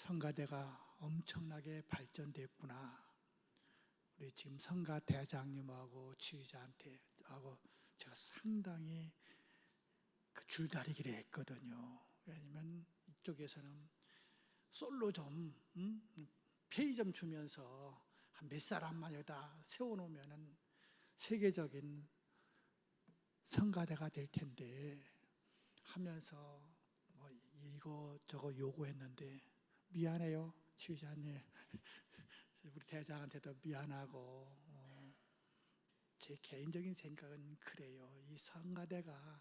성가대가 엄청나게 발전됐구나. 우리 지금 성가대장님하고 지휘자한테 하고 제가 상당히 그 줄다리기를 했거든요. 왜냐면 이쪽에서는 솔로 좀 페이 좀 주면서 한 몇 사람만 여기다 세워놓으면은 세계적인 성가대가 될 텐데 하면서 뭐 이거 저거 요구했는데 미안해요, 지휘자님. 우리 대장한테도 미안하고 제 개인적인 생각은 그래요. 이 성가대가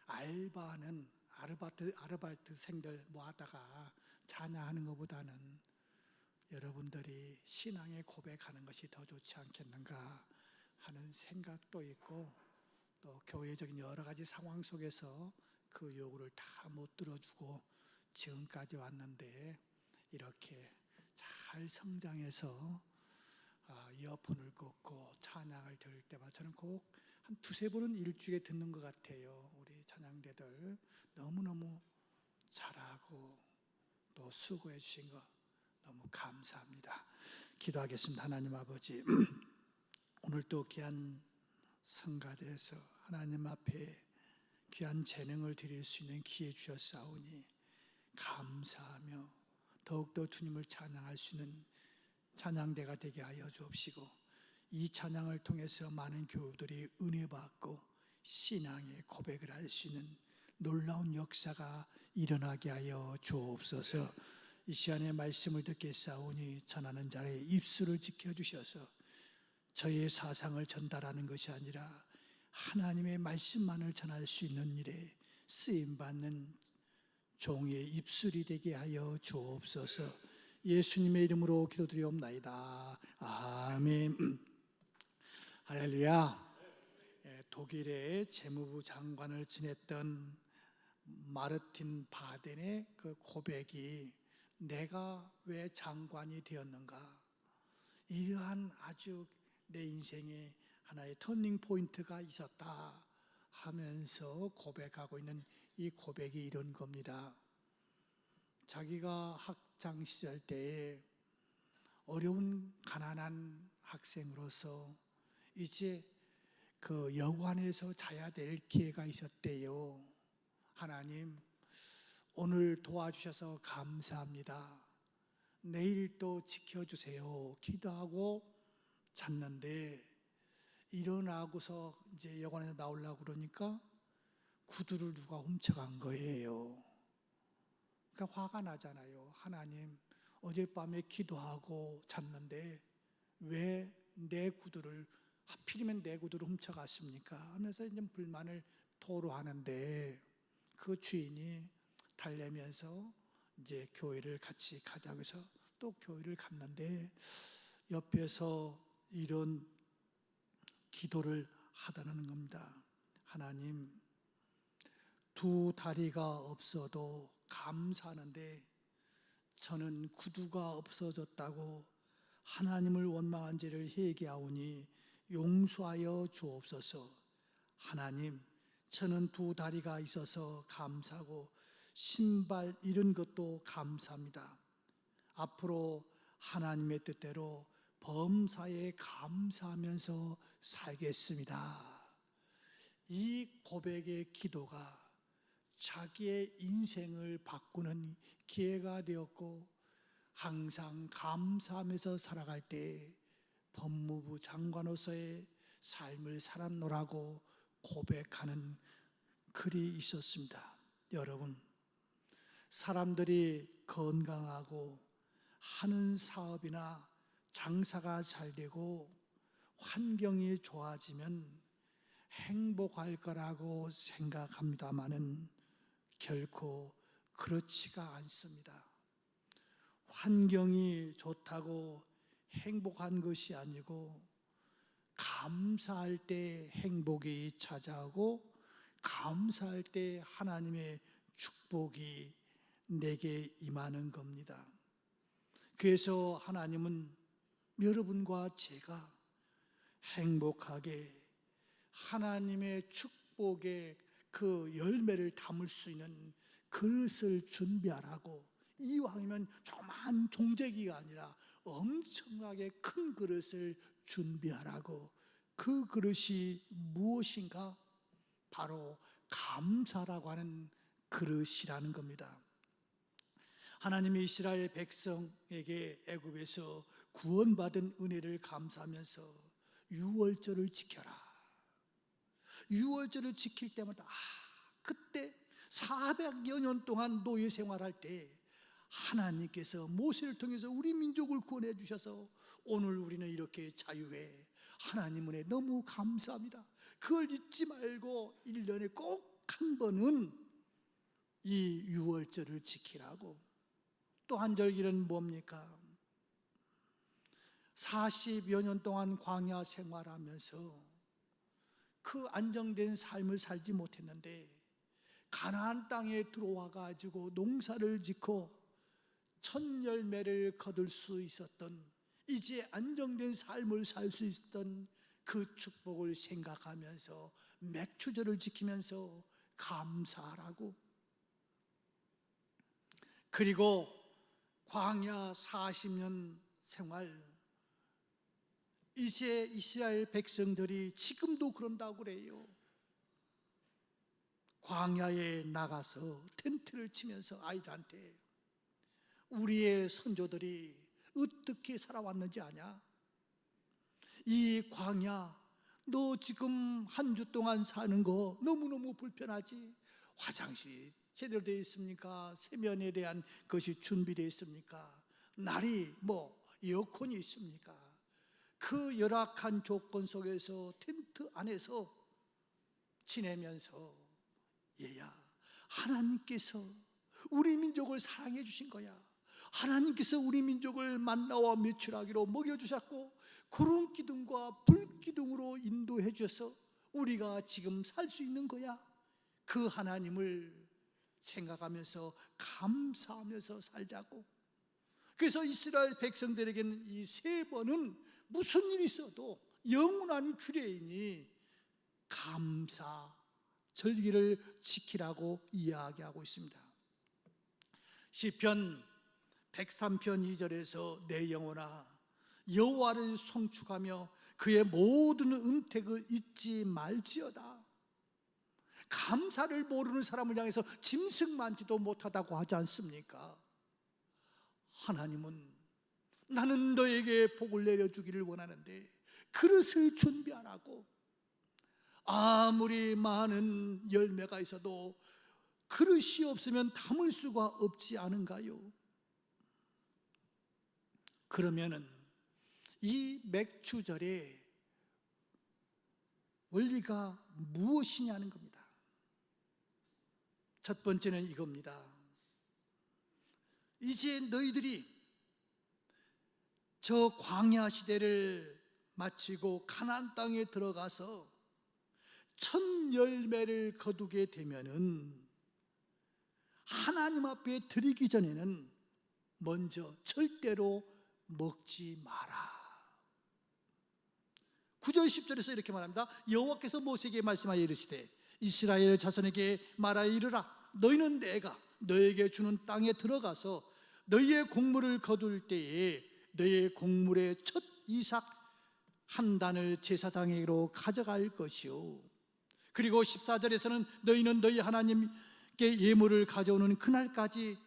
알바하는 아르바이트생들 모아다가 찬양하는 것보다는 여러분들이 신앙의 고백하는 것이 더 좋지 않겠는가 하는 생각도 있고, 또 교회적인 여러 가지 상황 속에서 그 요구를 다 못 들어주고 지금까지 왔는데 이렇게 잘 성장해서 이어폰을 꽂고 찬양을 들을 때마다 저는 꼭 한 두세 번은 일주일에 듣는 것 같아요. 우리 찬양대들 너무너무 잘하고 또 수고해 주신 거 너무 감사합니다. 기도하겠습니다. 하나님 아버지, 오늘 또 귀한 성가대에서 하나님 앞에 귀한 재능을 드릴 수 있는 기회 주셨사오니 감사하며 더욱더 주님을 찬양할 수 있는 찬양대가 되게 하여 주옵시고, 이 찬양을 통해서 많은 교우들이 은혜 받고 신앙의 고백을 할 수 있는 놀라운 역사가 일어나게 하여 주옵소서. 이 시간에 말씀을 듣겠사오니 전하는 자의 입술을 지켜주셔서 저의 사상을 전달하는 것이 아니라 하나님의 말씀만을 전할 수 있는 일에 쓰임받는 종의 입술이 되게 하여 주옵소서. 예수님의 이름으로 기도드리옵나이다. 아멘. 할렐루야. 독일의 재무부 장관을 지냈던 마르틴 바덴의 그 고백이 내가 왜 장관이 되었는가, 이러한 아주 내 인생에 하나의 터닝 포인트가 있었다 하면서 고백하고 있는 이 고백이 이런 겁니다. 자기가 학창 시절 때에 어려운 가난한 학생으로서 이제 그 여관에서 자야 될 기회가 있었대요. 하나님, 오늘 도와주셔서 감사합니다. 내일 또 지켜주세요. 기도하고 잤는데 일어나고서 이제 여관에서 나오려고 그러니까 구두를 누가 훔쳐간 거예요. 그러니까 화가 나잖아요. 하나님, 어젯밤에 기도하고 잤는데 왜 내 구두를, 하필이면 내 구두를 훔쳐갔습니까? 하면서 이제 불만을 토로하는데 그 주인이 달래면서 이제 교회를 같이 가자고 해서 또 교회를 갔는데 옆에서 이런 기도를 하다는 겁니다. 하나님, 두 다리가 없어도 감사하는데 저는 구두가 없어졌다고 하나님을 원망한 죄를 회개하오니 용서하여 주옵소서. 하나님, 저는 두 다리가 있어서 감사하고 신발 이런 것도 감사합니다. 앞으로 하나님의 뜻대로 범사에 감사하면서 살겠습니다. 이 고백의 기도가 자기의 인생을 바꾸는 기회가 되었고, 항상 감사하면서 살아갈 때 법무부 장관으로서의 삶을 살았노라고 고백하는 글이 있었습니다. 여러분, 사람들이 건강하고 하는 사업이나 장사가 잘 되고 환경이 좋아지면 행복할 거라고 생각합니다마는 결코 그렇지가 않습니다. 환경이 좋다고 행복한 것이 아니고 감사할 때 행복이 찾아오고 감사할 때 하나님의 축복이 내게 임하는 겁니다. 그래서 하나님은 여러분과 제가 행복하게 하나님의 축복의 그 열매를 담을 수 있는 그릇을 준비하라고 이왕이면 조그만 종재기가 아니라 엄청나게 큰 그릇을 준비하라고. 그 그릇이 무엇인가? 바로 감사라고 하는 그릇이라는 겁니다. 하나님이 이스라엘 백성에게 애굽에서 구원받은 은혜를 감사하면서 유월절을 지켜라. 유월절을 지킬 때마다 그때 400여 년 동안 노예 생활할 때 하나님께서 모세를 통해서 우리 민족을 구원해 주셔서 오늘 우리는 이렇게 자유해. 하나님 은혜 너무 감사합니다. 그걸 잊지 말고 1년에 꼭 한 번은 이 유월절을 지키라고. 또 한절기는 뭡니까? 40여 년 동안 광야 생활하면서 그 안정된 삶을 살지 못했는데 가나안 땅에 들어와 가지고 농사를 짓고 첫 열매를 거둘 수 있었던, 이제 안정된 삶을 살 수 있었던 그 축복을 생각하면서 맥추절을 지키면서 감사하라고. 그리고 광야 40년 생활, 이제 이스라엘 백성들이 지금도 그런다고 그래요. 광야에 나가서 텐트를 치면서 아이들한테 우리의 선조들이 어떻게 살아왔는지 아냐? 이 광야, 너 지금 한 주 동안 사는 거 너무너무 불편하지? 화장실이 제대로 되어 있습니까? 세면에 대한 것이 준비되어 있습니까? 날이 에어컨이 있습니까? 그 열악한 조건 속에서 텐트 안에서 지내면서 얘야, 하나님께서 우리 민족을 사랑해 주신 거야. 하나님께서 우리 민족을 만나와 메추라기로 먹여주셨고 구름 기둥과 불 기둥으로 인도해 주셔서 우리가 지금 살 수 있는 거야. 그 하나님을 생각하면서 감사하면서 살자고. 그래서 이스라엘 백성들에게는 이 세 번은 무슨 일이 있어도 영원한 규례이니 감사 절기를 지키라고 이야기하고 있습니다. 시편 103편 2절에서 내 영혼아 여호와를 송축하며 그의 모든 은택을 잊지 말지어다. 감사를 모르는 사람을 향해서 짐승만지도 못하다고 하지 않습니까? 하나님은 나는 너에게 복을 내려주기를 원하는데 그릇을 준비하라고. 아무리 많은 열매가 있어도 그릇이 없으면 담을 수가 없지 않은가요? 그러면은 이 맥추절의 원리가 무엇이냐는 겁니다. 첫 번째는 이겁니다. 이제 너희들이 저 광야 시대를 마치고 가나안 땅에 들어가서 첫 열매를 거두게 되면은 하나님 앞에 드리기 전에는 먼저 절대로 먹지 마라. 9절 10절에서 이렇게 말합니다. 여호와께서 모세에게 말씀하여 이르시되 이스라엘 자손에게 말하여 이르라. 너희는 내가 너에게 주는 땅에 들어가서 너희의 곡물을 거둘 때에 너희의 곡물의 첫 이삭 한 단을 제사장에게로 가져갈 것이요. 그리고 14절에서는 너희는 너희 하나님께 예물을 가져오는 그날까지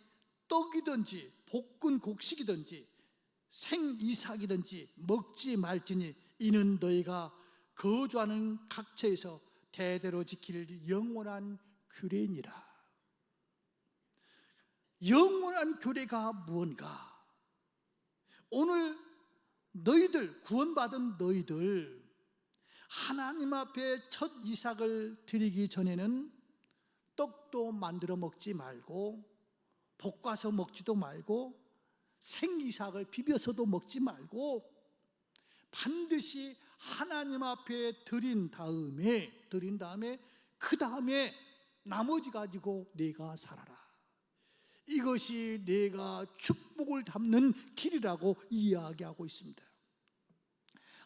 떡이든지 볶은 곡식이든지 생이삭이든지 먹지 말지니 이는 너희가 거주하는 각처에서 대대로 지킬 영원한 규례니라. 영원한 규례가 무언가? 오늘 너희들, 구원받은 너희들 하나님 앞에 첫 이삭을 드리기 전에는 떡도 만들어 먹지 말고 볶아서 먹지도 말고 생이삭을 비벼서도 먹지 말고 반드시 하나님 앞에 드린 다음에 그 다음에 나머지 가지고 네가 살아라. 이것이 네가 축복을 담는 길이라고 이야기하고 있습니다.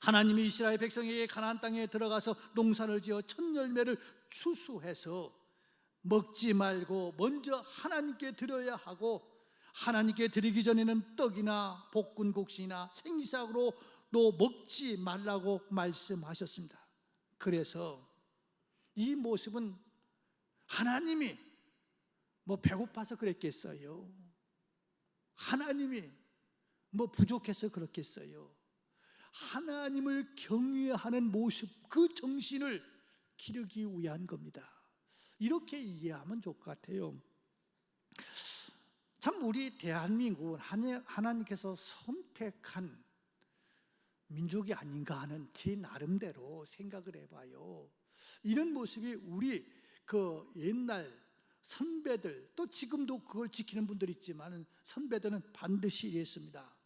하나님이 이스라엘 백성에게 가나안 땅에 들어가서 농사를 지어 첫 열매를 추수해서 먹지 말고 먼저 하나님께 드려야 하고 하나님께 드리기 전에는 떡이나 볶은 곡식이나 생이삭으로 또 먹지 말라고 말씀하셨습니다. 그래서 이 모습은 하나님이 뭐 배고파서 그랬겠어요? 하나님이 뭐 부족해서 그렇겠어요? 하나님을 경외하는 모습, 그 정신을 기르기 위한 겁니다. 이렇게 이해하면 좋을 것 같아요. 참 우리 대한민국은 하나님께서 선택한 민족이 아닌가 하는 제 나름대로 생각을 해봐요. 이런 모습이 우리 그 옛날 선배들, 또 지금도 그걸 지키는 분들이 있지만 선배들은 반드시 이랬습니다.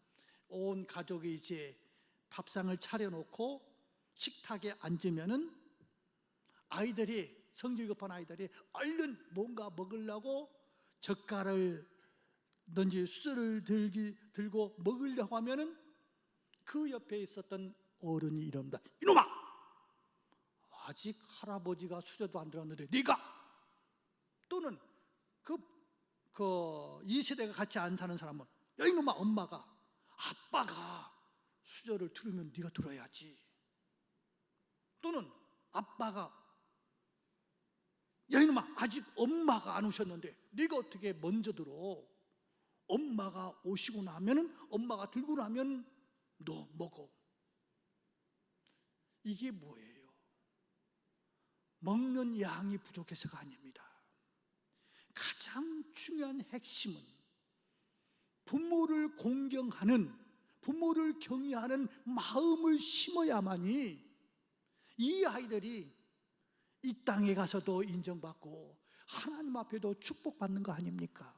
온 가족이 이제 밥상을 차려놓고 식탁에 앉으면은 아이들이, 성질 급한 아이들이 얼른 뭔가 먹으려고 젓갈을 던지 숯을 들고 먹으려고 하면은 그 옆에 있었던 어른이 이럽니다. 이놈아! 아직 할아버지가 수저도 안 들어갔는데 네가! 또는 이 세대가 같이 안 사는 사람은 야 이놈아, 아빠가 수저를 들으면 네가 들어야지. 또는 아빠가 야 이놈아, 아직 엄마가 안 오셨는데 네가 어떻게 먼저 들어? 엄마가 오시고 나면은, 엄마가 들고 나면 너 먹어. 이게 뭐예요? 먹는 양이 부족해서가 아닙니다. 가장 중요한 핵심은 부모를 공경하는, 부모를 경외하는 마음을 심어야만이 이 아이들이 이 땅에 가서도 인정받고 하나님 앞에도 축복받는 거 아닙니까?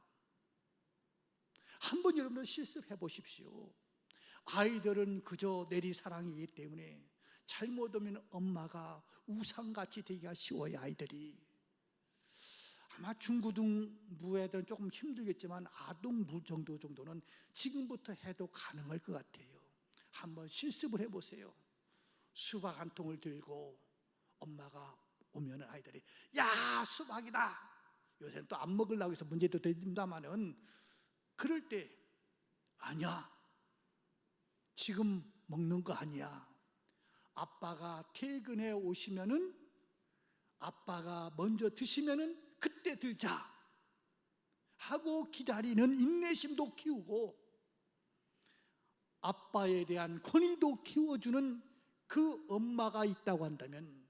한번 여러분들 실습해 보십시오. 아이들은 그저 내리사랑이기 때문에 잘못하면 엄마가 우상같이 되기가 쉬워요. 아이들이 아마 중고등부 애들은 조금 힘들겠지만 아동부 정도는 지금부터 해도 가능할 것 같아요. 한번 실습을 해보세요. 수박 한 통을 들고 엄마가 오면 아이들이 야 수박이다. 요새는 또 안 먹으려고 해서 문제도 됩니다만은, 그럴 때 아니야, 지금 먹는 거 아니야. 아빠가 퇴근해 오시면은, 아빠가 먼저 드시면은 그때 들자 하고 기다리는 인내심도 키우고 아빠에 대한 권위도 키워주는 그 엄마가 있다고 한다면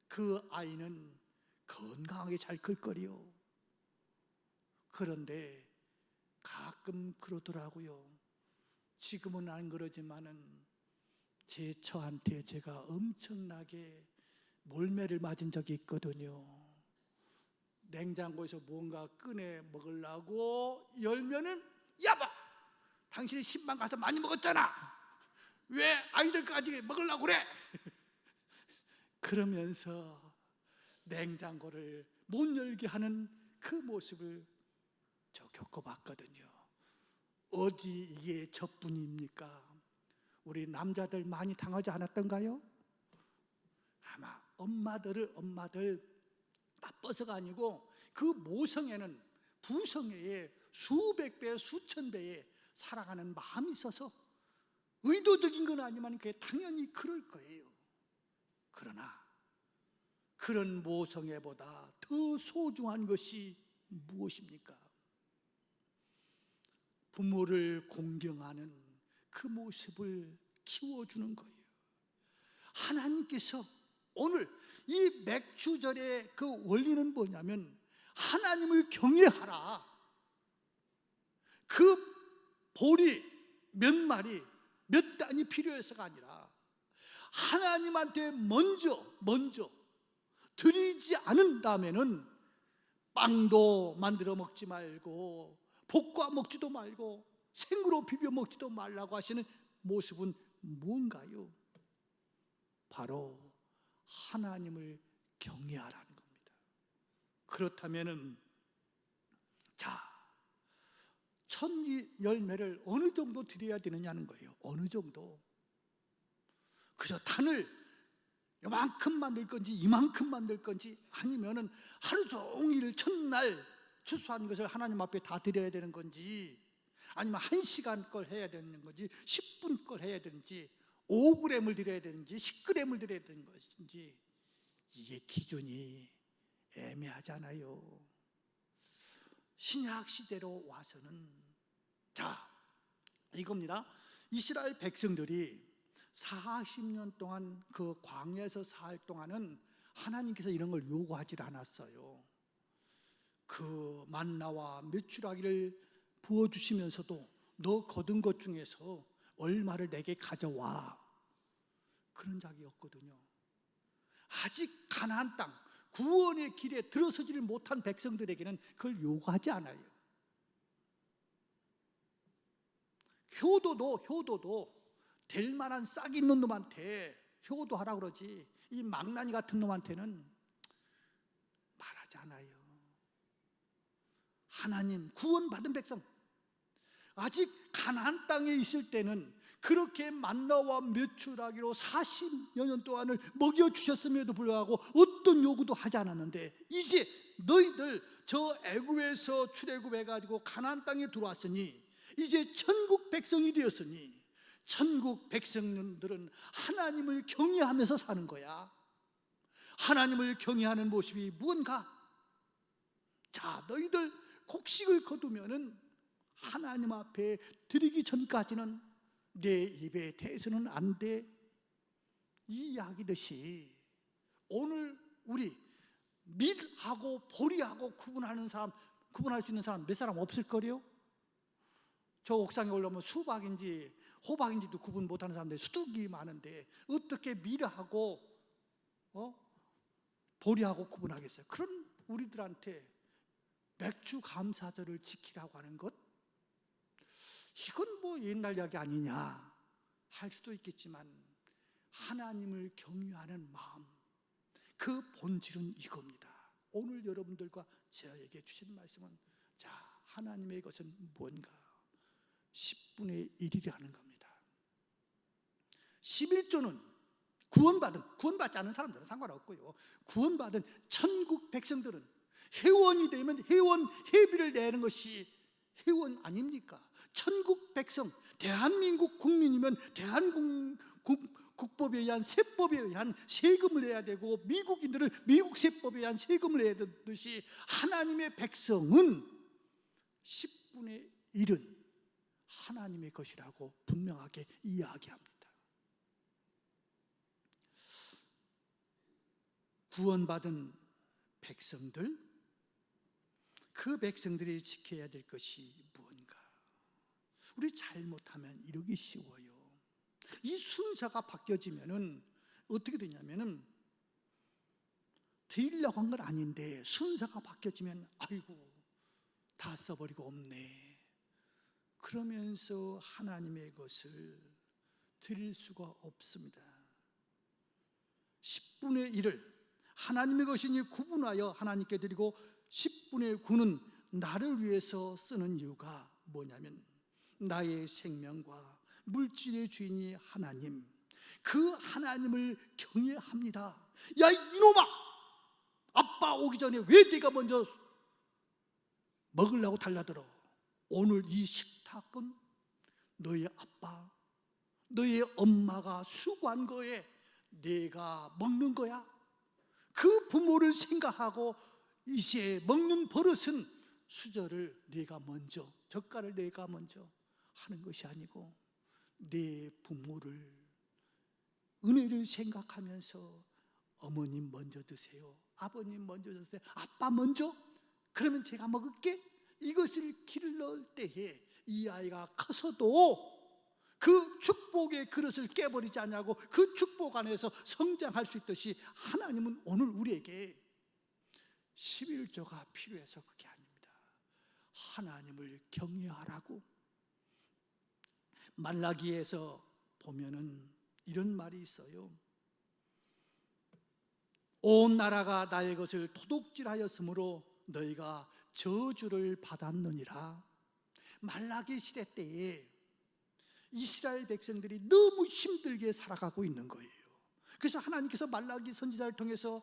그 아이는 건강하게 잘 클 거리요. 그런데 가끔 그러더라고요. 지금은 안 그러지만은 제 처한테 제가 엄청나게 몰매를 맞은 적이 있거든요. 냉장고에서 뭔가 꺼내 먹으려고 열면은 야봐, 당신이 10만 가서 많이 먹었잖아. 왜 아이들까지 먹으려고 그래? 그러면서 냉장고를 못 열게 하는 그 모습을 저 겪어봤거든요. 어디 이게 저뿐입니까? 우리 남자들 많이 당하지 않았던가요? 아마 엄마들 나빠서가 아니고 그 모성애는 부성애에 수백 배 수천 배의 사랑하는 마음이 있어서 의도적인 건 아니지만 그게 당연히 그럴 거예요. 그러나 그런 모성애보다 더 소중한 것이 무엇입니까? 부모를 공경하는 그 모습을 키워주는 거예요. 하나님께서 오늘 이 맥주절의 그 원리는 뭐냐면 하나님을 경외하라. 그 보리 몇 마리 몇 단이 필요해서가 아니라 하나님한테 먼저 드리지 않은다면은 빵도 만들어 먹지 말고 볶아 먹지도 말고 생으로 비벼 먹지도 말라고 하시는 모습은 뭔가요? 바로 하나님을 경외하라는 겁니다. 그렇다면은 자, 첫 열매를 어느 정도 드려야 되느냐는 거예요. 어느 정도. 그저 단을 요만큼 만들 건지 이만큼 만들 건지, 아니면은 하루 종일 첫날 추수한 것을 하나님 앞에 다 드려야 되는 건지, 아니면 1시간 걸 해야 되는 건지 10분 걸 해야 되는지 5g을 드려야 되는지 10g을 드려야 되는 것인지 이게 기준이 애매하잖아요. 신약 시대로 와서는 자 이겁니다. 이스라엘 백성들이 40년 동안 그 광야에서 살 동안은 하나님께서 이런 걸 요구하지 않았어요. 그 만나와 메추라기를 부어주시면서도 너 거둔 것 중에서 얼마를 내게 가져와, 그런 적이 없거든요. 아직 가나안 땅 구원의 길에 들어서지를 못한 백성들에게는 그걸 요구하지 않아요. 효도도 될 만한 싹 있는 놈한테 효도하라 그러지, 이 망나니 같은 놈한테는 말하지 않아요. 하나님 구원받은 백성, 아직 가나안 땅에 있을 때는 그렇게 만나와 메추라기로 40여 년 동안을 먹여주셨음에도 불구하고 어떤 요구도 하지 않았는데, 이제 너희들 저 애굽에서 출애굽해가지고 가나안 땅에 들어왔으니 이제 천국 백성이 되었으니 천국 백성들은 하나님을 경외하면서 사는 거야. 하나님을 경외하는 모습이 무언가? 자, 너희들 곡식을 거두면은 하나님 앞에 드리기 전까지는 내 입에 대해서는 안 돼. 이 이야기듯이 오늘 우리 밀하고 보리하고 구분할 수 있는 사람 몇 사람 없을 거래요? 저 옥상에 올라오면 수박인지 호박인지도 구분 못하는 사람들 수두기 많은데 어떻게 밀하고 보리하고 구분하겠어요? 그런 우리들한테 맥주 감사절을 지키라고 하는 것, 이건 뭐 옛날 이야기 아니냐 할 수도 있겠지만, 하나님을 경외하는 마음, 그 본질은 이겁니다. 오늘 여러분들과 저에게 주신 말씀은, 자, 하나님의 것은 뭔가? 10분의 1이라는 겁니다. 11조는 구원받지 않은 사람들은 상관없고요, 구원받은 천국 백성들은 회원이 되면 회원 회비를 내는 것이 회원 아닙니까? 천국 백성, 대한민국 국민이면 국법에 의한 세법에 의한 세금을 내야 되고, 미국인들은 미국 세법에 의한 세금을 내야 되듯이 하나님의 백성은 10분의 1은 하나님의 것이라고 분명하게 이야기합니다. 구원받은 백성들, 그 백성들이 지켜야 될 것이 무언가? 우리 잘못하면 이러기 쉬워요. 이 순서가 바뀌어지면은 어떻게 되냐면은, 드리려고 한 건 아닌데 순서가 바뀌어지면 아이고 다 써버리고 없네, 그러면서 하나님의 것을 드릴 수가 없습니다. 10분의 1을 하나님의 것이니 구분하여 하나님께 드리고 10분의 9는 나를 위해서 쓰는 이유가 뭐냐면, 나의 생명과 물질의 주인이 하나님, 그 하나님을 경외합니다. 야 이놈아, 아빠 오기 전에 왜 네가 먼저 먹으려고 달라들어? 오늘 이 식탁은 너의 아빠, 너의 엄마가 수고한 거에 내가 먹는 거야. 그 부모를 생각하고 이제 먹는 버릇은 수저를 내가 먼저, 젓갈을 내가 먼저 하는 것이 아니고, 내 부모를, 은혜를 생각하면서 어머님 먼저 드세요, 아버님 먼저 드세요, 아빠 먼저, 그러면 제가 먹을게, 이것을 길러 때에 이 아이가 커서도 그 축복의 그릇을 깨버리지 않냐고, 그 축복 안에서 성장할 수 있듯이 하나님은 오늘 우리에게 11조가 필요해서 그게 아닙니다. 하나님을 경외하라고. 말라기에서 보면은 이런 말이 있어요. 온 나라가 나의 것을 도둑질하였으므로 너희가 저주를 받았느니라. 말라기 시대 때에 이스라엘 백성들이 너무 힘들게 살아가고 있는 거예요. 그래서 하나님께서 말라기 선지자를 통해서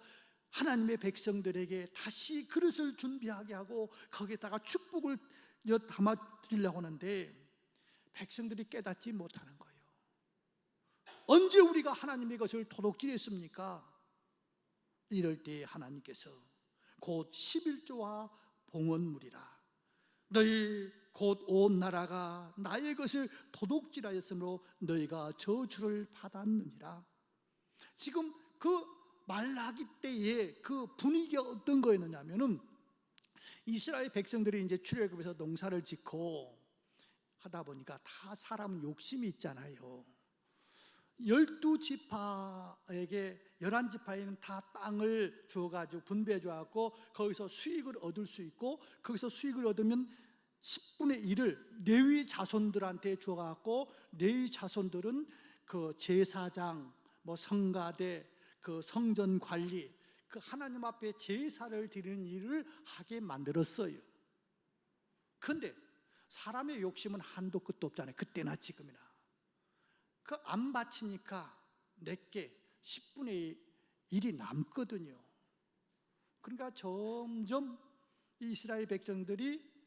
하나님의 백성들에게 다시 그릇을 준비하게 하고 거기에다가 축복을 담아드리려고 하는데 백성들이 깨닫지 못하는 거예요. 언제 우리가 하나님의 것을 도둑질했습니까? 이럴 때 하나님께서 곧 11조와 봉헌물이라 너희 곧 온 나라가 나의 것을 도둑질하였으므로 너희가 저주를 받았느니라. 지금 그 말라기 때에 그 분위기가 어떤 거였느냐면은 이스라엘 백성들이 이제 출애굽에서 농사를 짓고 하다 보니까 다 사람은 욕심이 있잖아요. 12지파에게 11지파에는 다 땅을 주어가지고 분배해 줘갖고 거기서 수익을 얻을 수 있고, 거기서 수익을 얻으면 10분의 1을 레위 자손들한테 주어갖고 레위 자손들은 그 제사장, 뭐 성가대, 그 성전 관리, 그 하나님 앞에 제사를 드리는 일을 하게 만들었어요. 그런데 사람의 욕심은 한도 끝도 없잖아요. 그때나 지금이나. 그 안 바치니까 내게 10분의 1이 남거든요. 그러니까 점점 이스라엘 백성들이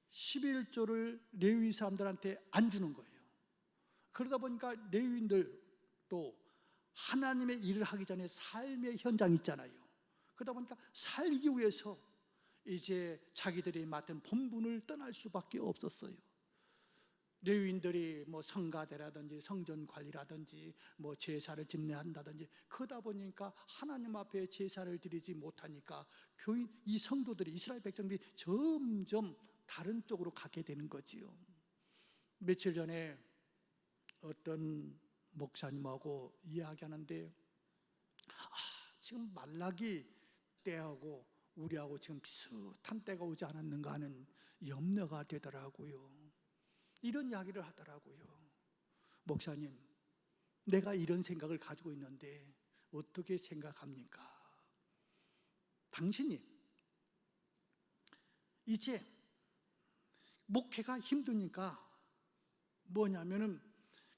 11조를 레위 사람들한테 안 주는 거예요. 그러다 보니까 레위인들도 하나님의 일을 하기 전에 삶의 현장이 있잖아요. 그러다 보니까 살기 위해서 이제 자기들이 맡은 본분을 떠날 수밖에 없었어요. 레위인들이 뭐 성가대라든지 성전 관리라든지 뭐 제사를 집례한다든지 그러다 보니까 하나님 앞에 제사를 드리지 못하니까 교인, 이 성도들이, 이스라엘 백성들이 점점 다른 쪽으로 가게 되는 거지요. 며칠 전에 어떤 목사님하고 이야기하는데 지금 말라기 때하고 우리하고 지금 비슷한 때가 오지 않았는가 하는 염려가 되더라고요. 이런 이야기를 하더라고요. 목사님, 내가 이런 생각을 가지고 있는데 어떻게 생각합니까? 당신이 이제 목회가 힘드니까 뭐냐면은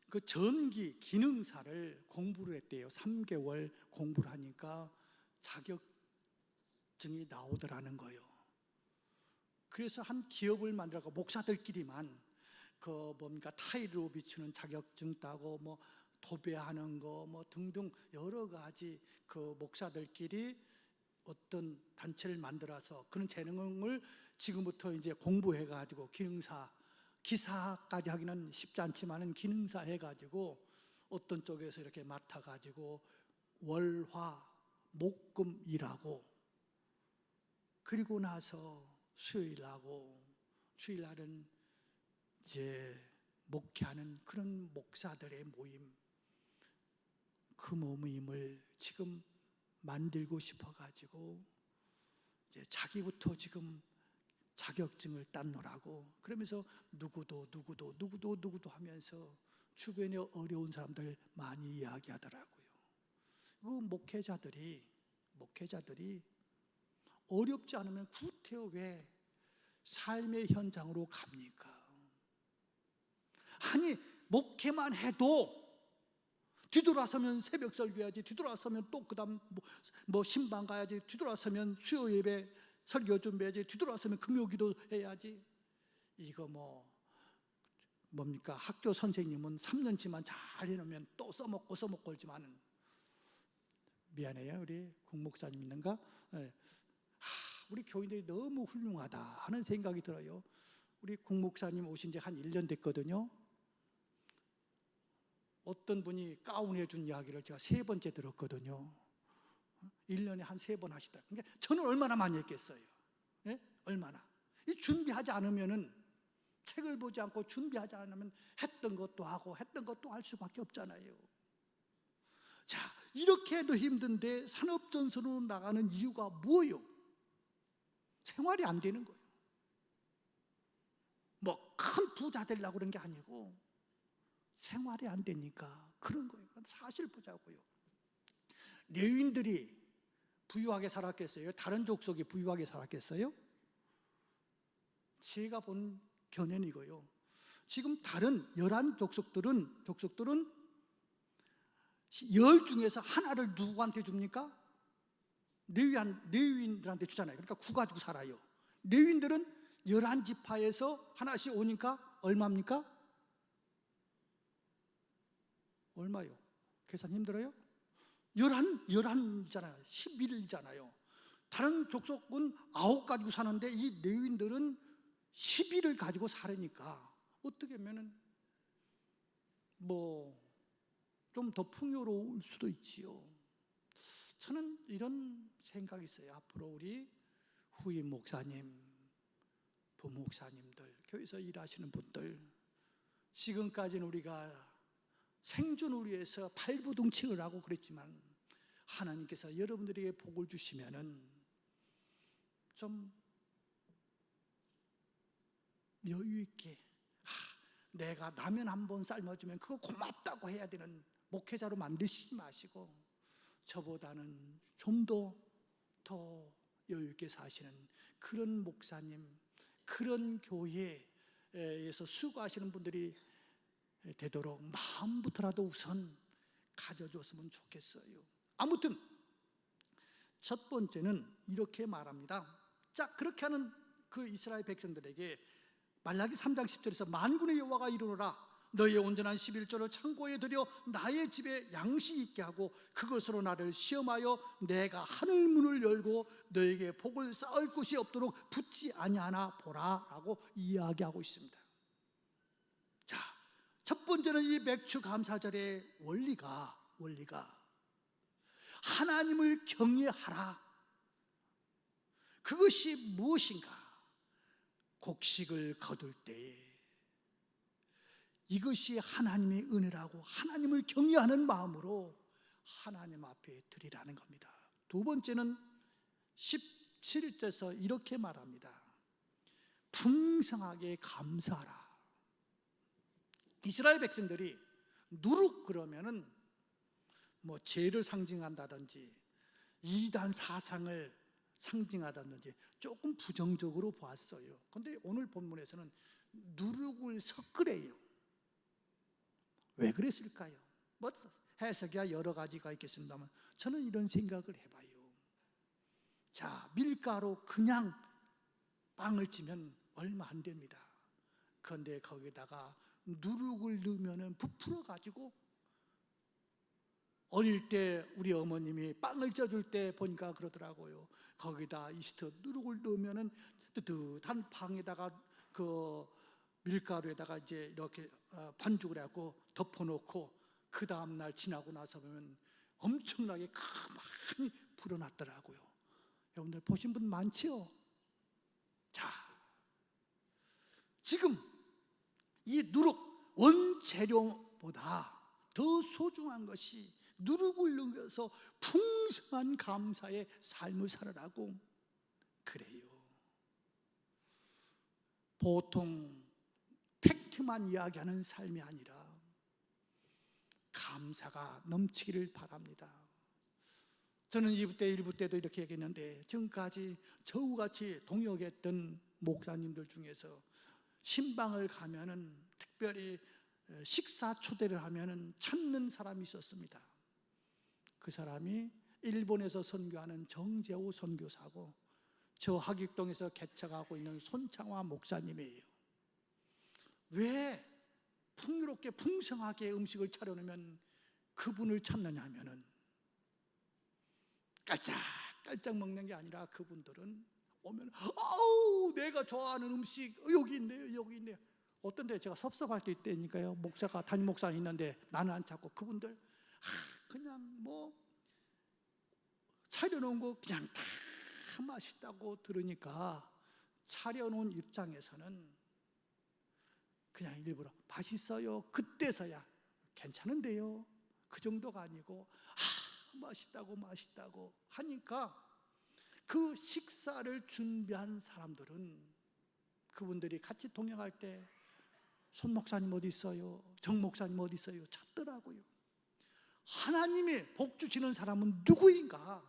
그 전기 기능사를 공부를 했대요. 3개월 공부를 하니까 자격증이 나오더라는 거예요. 그래서 한 기업을 만들어서 목사들끼리만 그 뭡니까 타일로 비추는 자격증 따고 뭐 도배하는 거 뭐 등등 여러 가지 그 목사들끼리 어떤 단체를 만들어서 그런 재능을 지금부터 이제 공부해 가지고 기능사, 기사까지 하기는 쉽지 않지만은 기능사 해가지고 어떤 쪽에서 이렇게 맡아가지고 월화 목금 일하고, 그리고 나서 수요일하고 주일날은 이제 목회하는 그런 목사들의 모임, 그 모임을 지금 만들고 싶어가지고 이제 자기부터 지금 자격증을 땄노라고 그러면서 누구도 하면서 주변에 어려운 사람들 많이 이야기하더라고요. 그 목회자들이 어렵지 않으면 구태여 왜 삶의 현장으로 갑니까? 아니 목회만 해도 뒤돌아서면 새벽 설교해야지, 뒤돌아서면 또 그다음 뭐 신방 가야지, 뒤돌아서면 수요 예배 설교 준비해야지, 뒤돌아서면 금요기도 해야지. 이거 뭡니까 학교 선생님은 3년치만 잘 해놓으면 또 써먹고 그러지만은, 미안해요 우리 국목사님 있는가? 우리 교인들이 너무 훌륭하다 하는 생각이 들어요. 우리 국목사님 오신 지 한 1년 됐거든요. 어떤 분이 가운 해준 이야기를 제가 3번째 들었거든요. 1년에 한 3번 하시더라고요. 그러니까 저는 얼마나 많이 했겠어요. 예? 얼마나. 이 준비하지 않으면은, 책을 보지 않고 준비하지 않으면 했던 것도 하고 했던 것도 할 수밖에 없잖아요. 자, 이렇게 해도 힘든데 산업전선으로 나가는 이유가 뭐예요? 생활이 안 되는 거예요. 뭐 큰 부자 되려고 그런 게 아니고 생활이 안 되니까 그런 거예요. 사실 보자고요. 레위인들이 부유하게 살았겠어요? 다른 족속이 부유하게 살았겠어요? 제가 본 견해는 이거예요. 지금 다른 11족속들은 10 중에서 하나를 누구한테 줍니까? 레위인들한테 주잖아요. 그러니까 9 가지고 살아요. 레위인들은 11지파에서 하나씩 오니까 얼마입니까? 얼마요? 계산 힘들어요? 11이잖아요. 11이잖아요. 다른 족속은 9 가지고 사는데 이 레위인들은 11을 가지고 살으니까 어떻게 보면은 좀 더 풍요로울 수도 있지요. 저는 이런 생각이 있어요. 앞으로 우리 후임 목사님, 부목사님들, 교회에서 일하시는 분들, 지금까지는 우리가 생존을 위해서 발부둥치를 하고 그랬지만 하나님께서 여러분들에게 복을 주시면은 좀 여유 있게 내가 라면 한 번 삶아주면 그거 고맙다고 해야 되는 목회자로 만드시지 마시고 저보다는 좀 더 여유 있게 사시는 그런 목사님, 그런 교회에서 수고하시는 분들이 되도록 마음부터라도 우선 가져줬으면 좋겠어요. 아무튼 첫 번째는 이렇게 말합니다. 자, 그렇게 하는 그 이스라엘 백성들에게 말라기 3장 10절에서 만군의 여호와가 이르노라 너희의 온전한 11조를 창고에 들여 나의 집에 양식 있게 하고 그것으로 나를 시험하여 내가 하늘 문을 열고 너에게 복을 쌓을 곳이 없도록 붙지 아니하나 보라 라고 이야기하고 있습니다. 자, 첫 번째는 이 맥주 감사절의 원리가 하나님을 경외하라. 그것이 무엇인가? 곡식을 거둘 때에 이것이 하나님의 은혜라고 하나님을 경외하는 마음으로 하나님 앞에 드리라는 겁니다. 두 번째는 17절에서 이렇게 말합니다. 풍성하게 감사하라. 이스라엘 백성들이 누룩 그러면은 죄를 상징한다든지 이단 사상을 상징하다든지 조금 부정적으로 보았어요. 그런데 오늘 본문에서는 누룩을 섞으래요. 왜 그랬을까요? 해석이 여러 가지가 있겠습니다만 저는 이런 생각을 해봐요. 자, 밀가루 그냥 빵을 찌면 얼마 안 됩니다. 그런데 거기다가 누룩을 넣으면 부풀어 가지고 어릴 때 우리 어머님이 빵을 쪄줄 때 보니까 그러더라고요. 거기다 이스트 누룩을 넣으면 뜨뜻한 빵에다가 그 밀가루에다가 이제 이렇게 반죽을 해갖고 덮어놓고 그 다음날 지나고 나서 보면 엄청나게 가만히 불어났더라고요. 여러분들 보신 분 많지요? 자, 지금 이 누룩 원재료보다 더 소중한 것이 누룩을 넣어서 풍성한 감사의 삶을 살아라고 그래요. 보통 팩트만 이야기하는 삶이 아니라 감사가 넘치기를 바랍니다. 저는 1부 때도 이렇게 얘기했는데 지금까지 저우같이 동역했던 목사님들 중에서 신방을 가면은 특별히 식사 초대를 하면은 찾는 사람이 있었습니다. 그 사람이 일본에서 선교하는 정재호 선교사고 저 하객동에서 개척하고 있는 손창화 목사님이에요. 왜 풍요롭게 풍성하게 음식을 차려놓으면 그분을 찾느냐 하면은 깔짝깔짝 먹는 게 아니라 그분들은 오면 아우 내가 좋아하는 음식 여기 있네요. 어떤 데 제가 섭섭할 때 있다니까요. 목사가 담임 목사 있는데 나는 안 찾고 그분들 그냥 차려놓은 거 그냥 다 맛있다고 들으니까 차려놓은 입장에서는 그냥 일부러 맛있어요 그때서야 괜찮은데요 그 정도가 아니고 맛있다고 하니까 그 식사를 준비한 사람들은 그분들이 같이 동행할 때 손 목사님 어디 있어요? 정 목사님 어디 있어요? 찾더라고요. 하나님의 복 주시는 사람은 누구인가?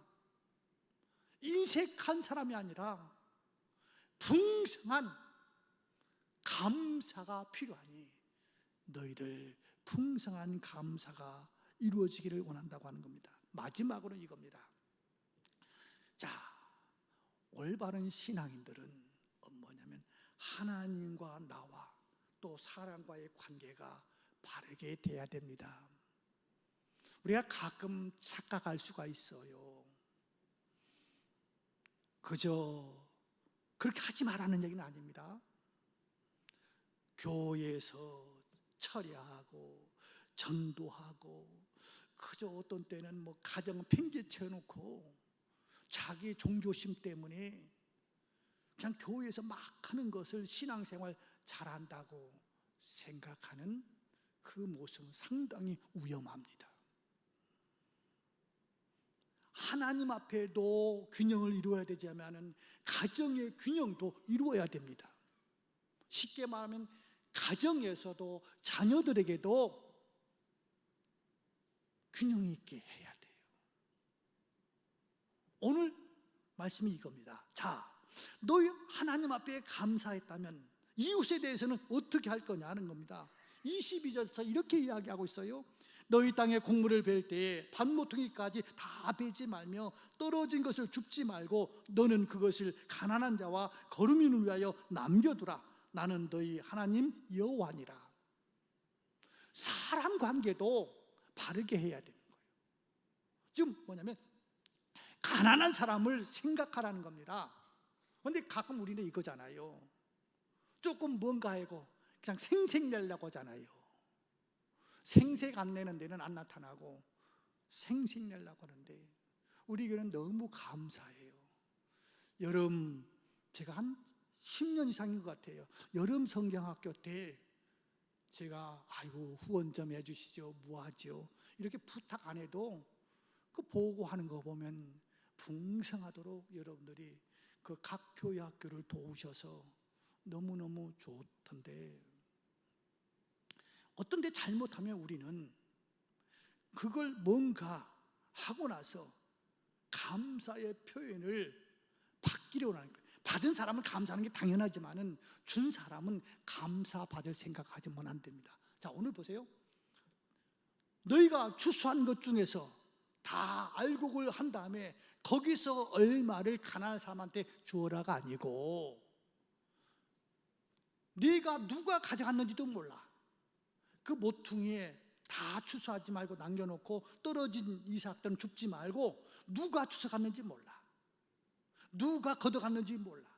인색한 사람이 아니라 풍성한 감사가 필요하니 너희들 풍성한 감사가 이루어지기를 원한다고 하는 겁니다. 마지막으로는 이겁니다. 자, 올바른 신앙인들은 뭐냐면 하나님과 나와 또 사람과의 관계가 바르게 돼야 됩니다. 우리가 가끔 착각할 수가 있어요. 그저 그렇게 하지 말라는 얘기는 아닙니다. 교회에서 철야하고 전도하고 그저 어떤 때는 가정 팽개쳐 놓고 자기 종교심 때문에 그냥 교회에서 막 하는 것을 신앙생활 잘한다고 생각하는 그 모습은 상당히 위험합니다. 하나님 앞에도 균형을 이루어야 되지만 가정의 균형도 이루어야 됩니다. 쉽게 말하면 가정에서도 자녀들에게도 균형 있게 해야 돼요. 오늘 말씀이 이겁니다. 자, 너희 하나님 앞에 감사했다면 이웃에 대해서는 어떻게 할 거냐 하는 겁니다. 22절에서 이렇게 이야기하고 있어요. 너희 땅에 곡물을 벨 때에 밭모퉁이까지 다 베지 말며 떨어진 것을 줍지 말고 너는 그것을 가난한 자와 거르민을 위하여 남겨두라. 나는 너희 하나님 여호와니라. 사람 관계도 바르게 해야 되는 거예요. 지금 뭐냐면 가난한 사람을 생각하라는 겁니다. 그런데 가끔 우리는 이거잖아요. 조금 뭔가 하고 그냥 생색 내려고 하잖아요. 생색 안 내는 데는 안 나타나고 생색 내려고 하는데 우리 교회는 너무 감사해요. 여름 제가 한 10년 이상인 것 같아요. 여름 성경학교 때 제가 후원 좀 해주시죠, 뭐하죠 이렇게 부탁 안 해도 그 보고하는 거 보면 풍성하도록 여러분들이 그 각 교회 학교를 도우셔서 너무너무 좋던데, 어떤 데 잘못하면 우리는 그걸 뭔가 하고 나서 감사의 표현을 받기로 하는 거예요. 받은 사람은 감사하는 게 당연하지만은 준 사람은 감사받을 생각하지만 안 됩니다. 자, 오늘 보세요. 너희가 추수한 것 중에서 다 알곡을 한 다음에 거기서 얼마를 가난한 사람한테 주어라가 아니고 네가 누가 가져갔는지도 몰라. 그 모퉁이에 다 추수하지 말고 남겨놓고 떨어진 이삭들은 줍지 말고 누가 추수갔는지 몰라. 누가 걷어갔는지 몰라.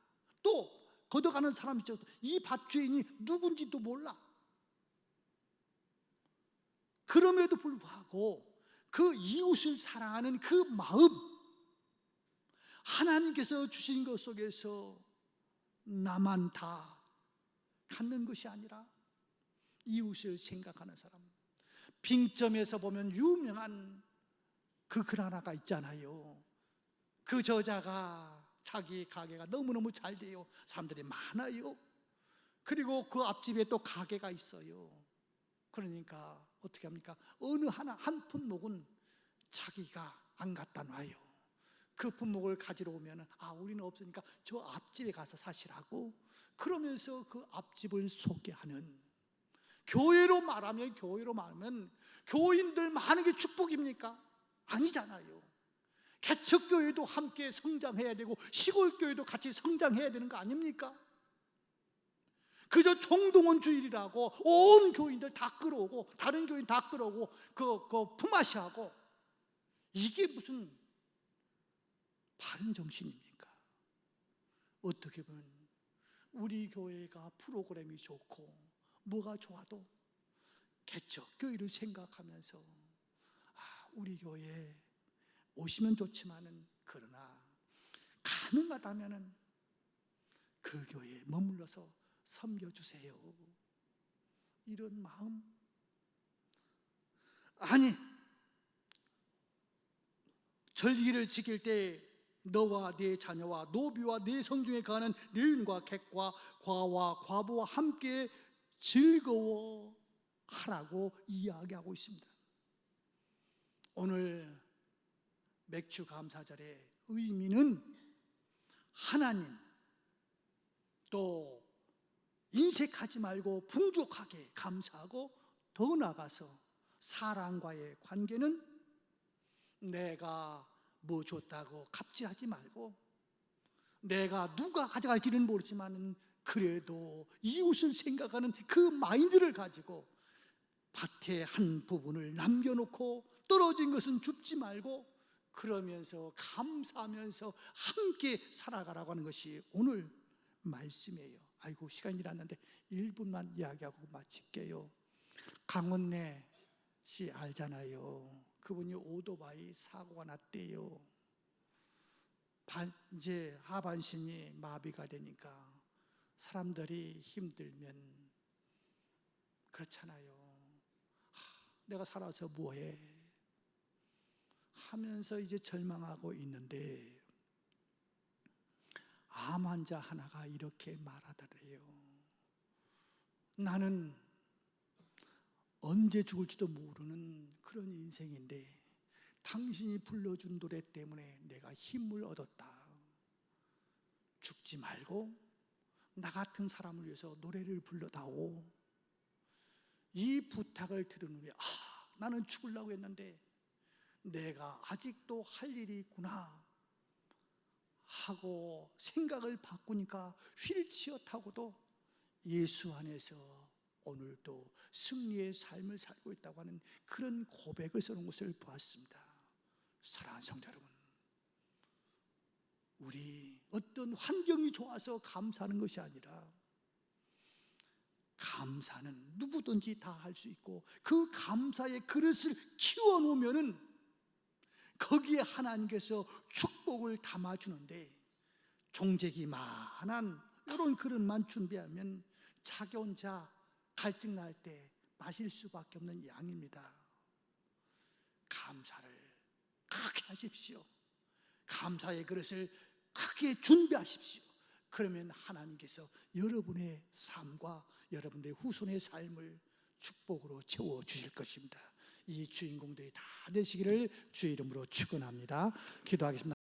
또 걷어가는 사람이 있어도 이 밭 주인이 누군지도 몰라. 그럼에도 불구하고 그 이웃을 사랑하는 그 마음, 하나님께서 주신 것 속에서 나만 다 갖는 것이 아니라 이웃을 생각하는 사람. 빙점에서 보면 유명한 그 글 하나가 있잖아요. 그 저자가 자기 가게가 너무너무 잘 돼요. 사람들이 많아요. 그리고 그 앞집에 또 가게가 있어요. 그러니까 어떻게 합니까? 어느 하나 한 품목은 자기가 안 갖다 놔요. 그 품목을 가지러 오면 우리는 없으니까 저 앞집에 가서 사시라고, 그러면서 그 앞집을 소개하는, 교회로 말하면 교인들 많은 게 축복입니까? 아니잖아요. 개척교회도 함께 성장해야 되고 시골교회도 같이 성장해야 되는 거 아닙니까? 그저 총동원주일이라고 온 교인들 다 끌어오고 다른 교인 다 끌어오고 그 품앗이하고, 이게 무슨 바른 정신입니까? 어떻게 보면 우리 교회가 프로그램이 좋고 뭐가 좋아도 개척교회를 생각하면서 우리 교회에 오시면 좋지만은 그러나 가능하다면은 그 교회에 머물러서 섬겨주세요. 이런 마음. 아니, 절기를 지킬 때 너와 네 자녀와 노비와 네 성중에 거하는 레위인과 객과 과와 과부와 함께 즐거워하라고 이야기하고 있습니다. 오늘 맥주 감사절의 의미는 하나님, 또 인색하지 말고 풍족하게 감사하고, 더 나아가서 사람과의 관계는 내가 뭐 줬다고 갑질하지 말고, 내가 누가 가져갈지는 모르지만 그래도 이웃을 생각하는 그 마인드를 가지고 밭의 한 부분을 남겨놓고 떨어진 것은 줍지 말고 그러면서 감사하면서 함께 살아가라고 하는 것이 오늘 말씀이에요. 아이고, 시간이 지났는데 1분만 이야기하고 마칠게요. 강원래 씨 알잖아요. 그분이 오토바이 사고가 났대요. 이제 하반신이 마비가 되니까 사람들이 힘들면 그렇잖아요. 내가 살아서 뭐해 하면서 이제 절망하고 있는데 암 환자 하나가 이렇게 말하더래요. 나는 언제 죽을지도 모르는 그런 인생인데 당신이 불러준 노래 때문에 내가 힘을 얻었다. 죽지 말고 나 같은 사람을 위해서 노래를 불러다오. 이 부탁을 들은 후에 나는 죽으려고 했는데 내가 아직도 할 일이 있구나 하고 생각을 바꾸니까 휠체어 타고도 예수 안에서 오늘도 승리의 삶을 살고 있다고 하는 그런 고백을 써놓은 것을 보았습니다. 사랑하는 성도 여러분, 우리 어떤 환경이 좋아서 감사하는 것이 아니라 감사는 누구든지 다 할 수 있고 그 감사의 그릇을 키워놓으면은 거기에 하나님께서 축복을 담아주는데 종재기 만한 이런 그릇만 준비하면 자기 혼자 갈증 날 때 마실 수밖에 없는 양입니다. 감사를 크게 하십시오. 감사의 그릇을 크게 준비하십시오. 그러면 하나님께서 여러분의 삶과 여러분의 후손의 삶을 축복으로 채워주실 것입니다. 이 주인공들이 다 되시기를 주의 이름으로 축원합니다. 기도하겠습니다.